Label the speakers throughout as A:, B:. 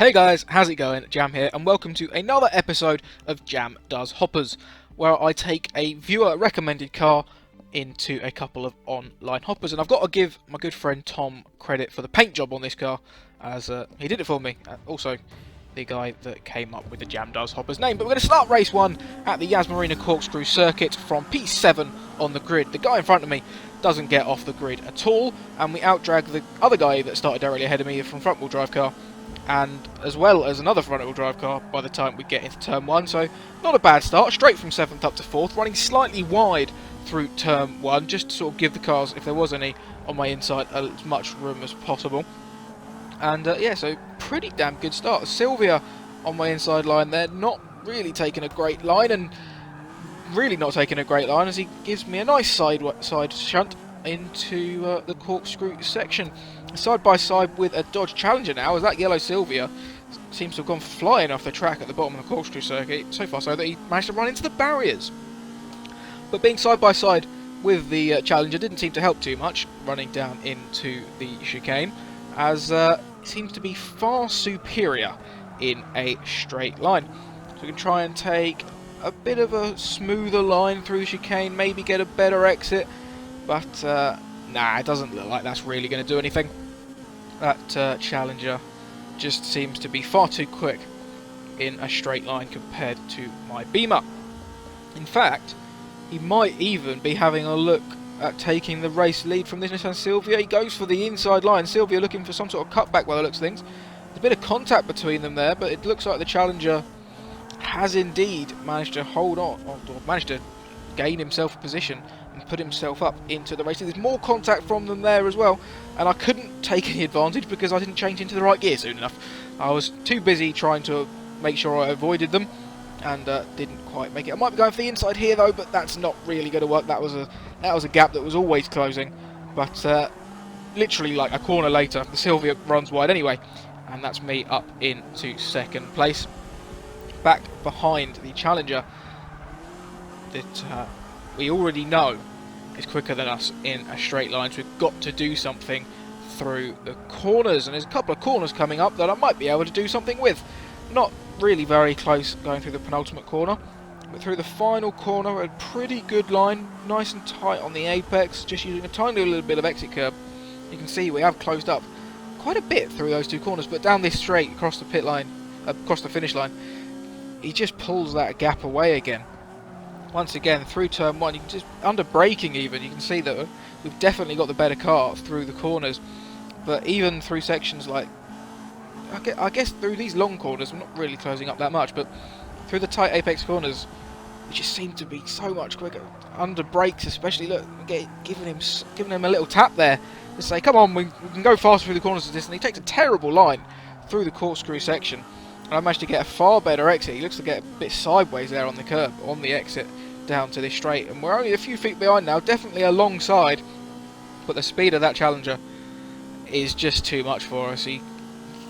A: Hey guys, how's it going? Jam here, and welcome to another episode of Jam Does Hoppers, where I take a viewer recommended car into a couple of online hoppers. And I've got to give my good friend Tom credit for the paint job on this car, as he did it for me. Also, the guy that came up with the Jam Does Hoppers name. But we're going to start race 1 at the Yas Marina Corkscrew Circuit from P7 on the grid. The guy in front of me doesn't get off the grid at all, and we outdrag the other guy that started directly ahead of me from front-wheel drive car, and as well as another front-wheel drive car by the time we get into turn 1. So not a bad start, straight from 7th up to 4th, running slightly wide through turn 1, just to sort of give the cars, if there was any on my inside, as much room as possible. And yeah, so pretty damn good start. Sylvia on my inside line there, not really taking a great line, and really not taking a great line as he gives me a nice side shunt into the corkscrew section. Side by side with a Dodge Challenger now, as that yellow Sylvia seems to have gone flying off the track at the bottom of the corkscrew circuit, so far so that he managed to run into the barriers. But being side by side with the Challenger didn't seem to help too much, running down into the chicane, as it seems to be far superior in a straight line. So we can try and take a bit of a smoother line through the chicane, maybe get a better exit, but nah, it doesn't look like that's really going to do anything. That Challenger just seems to be far too quick in a straight line compared to my Beamer. In fact, he might even be having a look at taking the race lead from this Nissan Silvia. He goes for the inside line. Silvia looking for some sort of cutback by the looks of things. There's a bit of contact between them there, but it looks like the Challenger has indeed managed to hold on, or managed to gain himself a position and put himself up into the race. There's more contact from them there as well, and I couldn't take any advantage because I didn't change into the right gear soon enough. I was too busy trying to make sure I avoided them, and didn't quite make it. I might be going for the inside here though, but that's not really going to work. That was a gap that was always closing, but literally like a corner later, the Silvia runs wide anyway, and that's me up into second place, back behind the Challenger that we already know is quicker than us in a straight line. So we've got to do something through the corners, and there's a couple of corners coming up that I might be able to do something with. Not really very close going through the penultimate corner, but through the final corner, a pretty good line, nice and tight on the apex, just using a tiny little bit of exit curb. You can see we have closed up quite a bit through those two corners, but down this straight across the pit line, across the finish line, he just pulls that gap away again. Once again, through turn 1, you can just, under braking even, you can see that we've definitely got the better car through the corners. But even through sections like, I guess through these long corners, I'm not really closing up that much, but through the tight apex corners, it just seemed to be so much quicker. Under brakes especially, look, giving him a little tap there to say, come on, we can go faster through the corners of this, and he takes a terrible line through the corkscrew section. And I managed to get a far better exit. He looks to get a bit sideways there on the curb, on the exit, down to this straight. And we're only a few feet behind now, definitely alongside, but the speed of that Challenger is just too much for us. He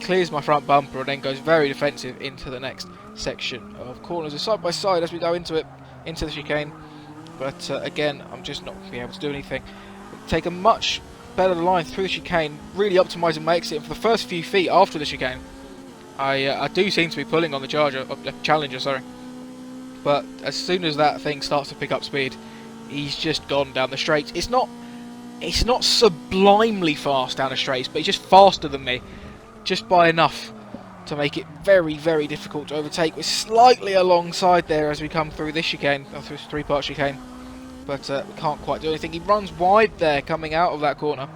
A: clears my front bumper and then goes very defensive into the next section of corners. We're side by side as we go into it, into the chicane. But again, I'm just not going to be able to do anything. Take a much better line through the chicane, really optimising my exit. And for the first few feet after the chicane, I do seem to be pulling on the Challenger, sorry. But as soon as that thing starts to pick up speed, he's just gone down the straights. It's not sublimely fast down the straights, but he's just faster than me, just by enough to make it very, very difficult to overtake. We're slightly alongside there as we come through this chicane, or through this three-part chicane, but we can't quite do anything. He runs wide there coming out of that corner,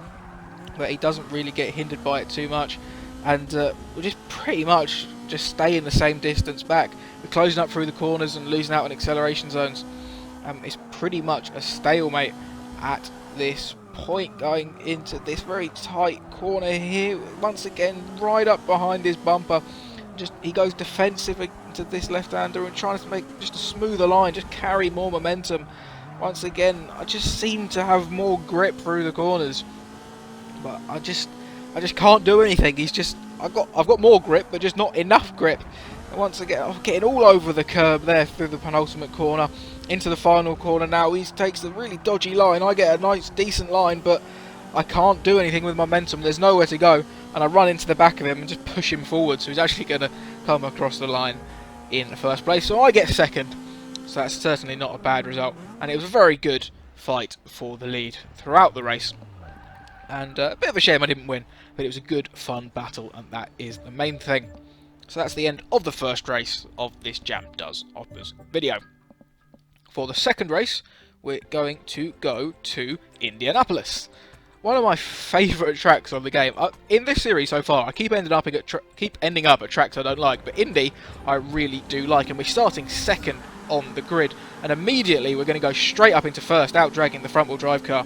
A: but he doesn't really get hindered by it too much. And we're just pretty much just staying the same distance back. We're closing up through the corners and losing out in acceleration zones. It's pretty much a stalemate at this point, going into this very tight corner here. Once again, right up behind his bumper. Just he goes defensive into this left-hander and trying to make just a smoother line, just carry more momentum. Once again, I just seem to have more grip through the corners, but I just can't do anything. I've got more grip, but just not enough grip. And once again, I'm getting all over the curb there through the penultimate corner, into the final corner now. He takes the really dodgy line. I get a nice, decent line, but I can't do anything with momentum. There's nowhere to go. and I run into the back of him and just push him forward, so he's actually going to come across the line in the first place. So I get second, so that's certainly not a bad result, and it was a very good fight for the lead throughout the race. And a bit of a shame I didn't win, but it was a good, fun battle, and that is the main thing. So that's the end of the first race of this Jam Does Hoppers video. For the second race, we're going to go to Indianapolis. One of my favourite tracks on the game. In this series so far, I keep ending up at tracks I don't like, but Indy I really do like, and we're starting second on the grid, and immediately we're going to go straight up into first, out dragging the front wheel drive car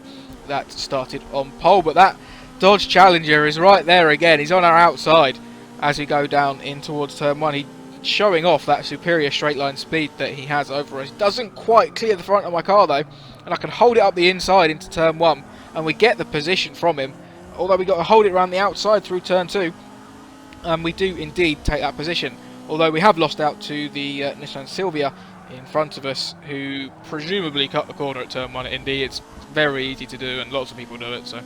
A: that started on pole. But that Dodge Challenger is right there again. He's on our outside as we go down in towards turn 1. He's showing off that superior straight line speed that he has over us. Doesn't quite clear the front of my car though, and I can hold it up the inside into turn 1, and we get the position from him, although we got to hold it around the outside through turn 2, and we do indeed take that position, although we have lost out to the Nissan Silvia in front of us, who presumably cut the corner at turn 1 at Indy. It's very easy to do, and lots of people do it, so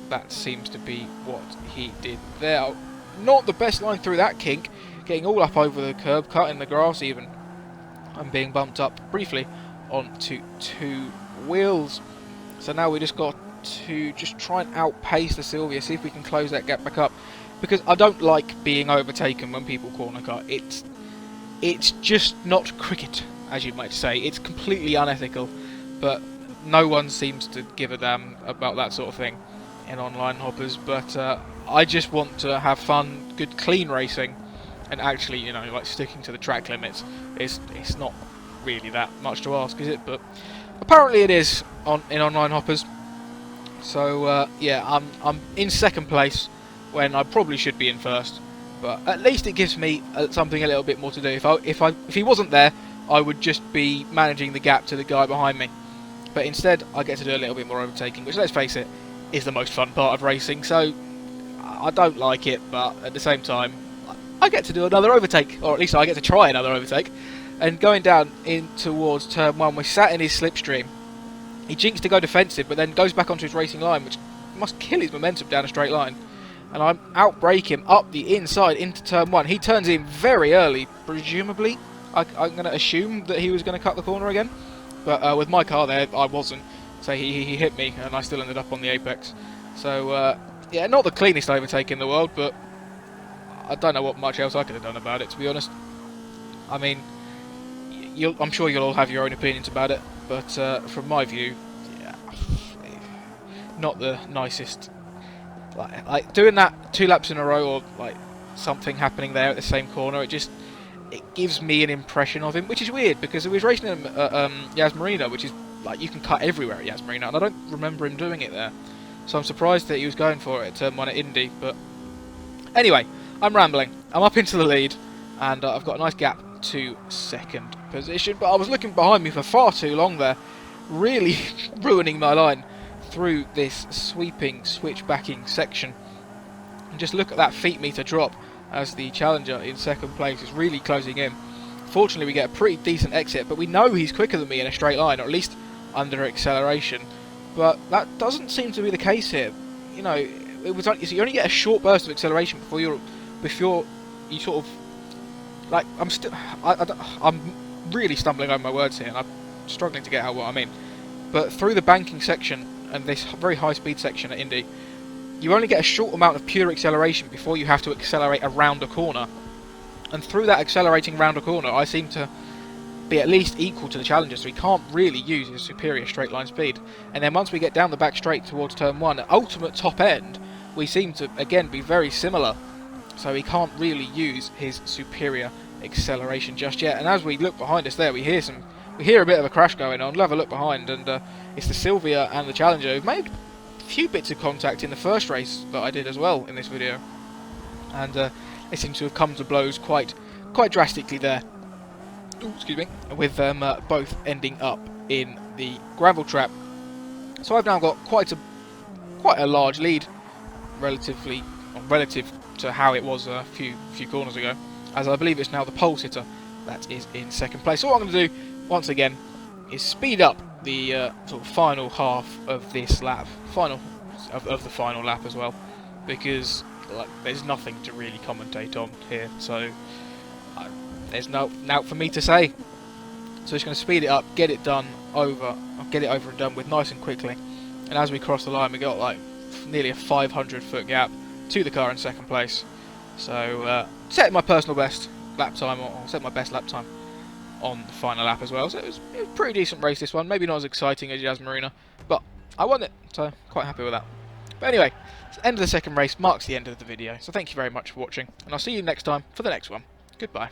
A: that seems to be what he did there. Not the best line through that kink, getting all up over the curb, cutting the grass even, and being bumped up briefly onto 2 wheels. So now we just got to just try and outpace the Silvia, see if we can close that gap back up, because I don't like being overtaken when people corner cut. It's just not cricket, as you might say. It's completely unethical, but no one seems to give a damn about that sort of thing in online hoppers. But I just want to have fun, good clean racing, and actually, you know, like sticking to the track limits. It's not really that much to ask, is it? But apparently it is in online hoppers. So yeah, I'm in second place when I probably should be in first, but at least it gives me something a little bit more to do. If he wasn't there, I would just be managing the gap to the guy behind me. But instead, I get to do a little bit more overtaking, which, let's face it, is the most fun part of racing. So I don't like it, but at the same time, I get to do another overtake, or at least I get to try another overtake. And going down in towards turn 1, we sat in his slipstream. He jinks to go defensive, but then goes back onto his racing line, which must kill his momentum down a straight line. And I outbrake him up the inside into turn 1. He turns in very early, presumably. I'm going to assume that he was going to cut the corner again. But with my car there, I wasn't. So he hit me, and I still ended up on the apex. So, yeah, not the cleanest overtake in the world, but I don't know what much else I could have done about it, to be honest. I mean, I'm sure you'll all have your own opinions about it, but from my view, yeah, not the nicest. Like doing that 2 laps in a row, or like something happening there at the same corner, it gives me an impression of him, which is weird because he was racing him at Yas Marina, which is like you can cut everywhere at Yas Marina, and I don't remember him doing it there. So I'm surprised that he was going for it at turn 1 at Indy. But anyway, I'm rambling. I'm up into the lead, and I've got a nice gap to second position. But I was looking behind me for far too long there, really ruining my line through this sweeping switchbacking section. And just look at that feet meter drop as the Challenger in second place is really closing in. Fortunately, we get a pretty decent exit, but we know he's quicker than me in a straight line, or at least under acceleration. But that doesn't seem to be the case here. You know, it was you only get a short burst of acceleration before you sort of like I'm really stumbling over my words here, and I'm struggling to get out what I mean. But through the banking section and this very high speed section at Indy, you only get a short amount of pure acceleration before you have to accelerate around a corner. And through that accelerating round a corner, I seem to be at least equal to the Challenger, so he can't really use his superior straight line speed. And then once we get down the back straight towards turn 1, at ultimate top end, we seem to again be very similar. So he can't really use his superior acceleration just yet. And as we look behind us there, we hear a bit of a crash going on. We'll have a look behind, and it's the Silvia and the Challenger who've made a few bits of contact in the first race that I did as well in this video. And they seem to have come to blows quite drastically there. Ooh, excuse me, with them both ending up in the gravel trap. So I've now got quite a large lead, relative to how it was a few corners ago, as I believe it's now the pole sitter that is in second place. So what I'm going to do once again is speed up the sort of final half of this lap, of the final lap as well, because like, there's nothing to really commentate on here, so there's no for me to say. So just going to speed it up, get it over and done with nice and quickly. And as we cross the line, we got like nearly a 500-foot gap to the car in second place. So set my personal best lap time, or set my best lap time on the final lap as well. So it was a pretty decent race, this one. Maybe not as exciting as Yas Marina, but I won it, so quite happy with that. But anyway, the end of the second race marks the end of the video. So thank you very much for watching, and I'll see you next time for the next one. Goodbye.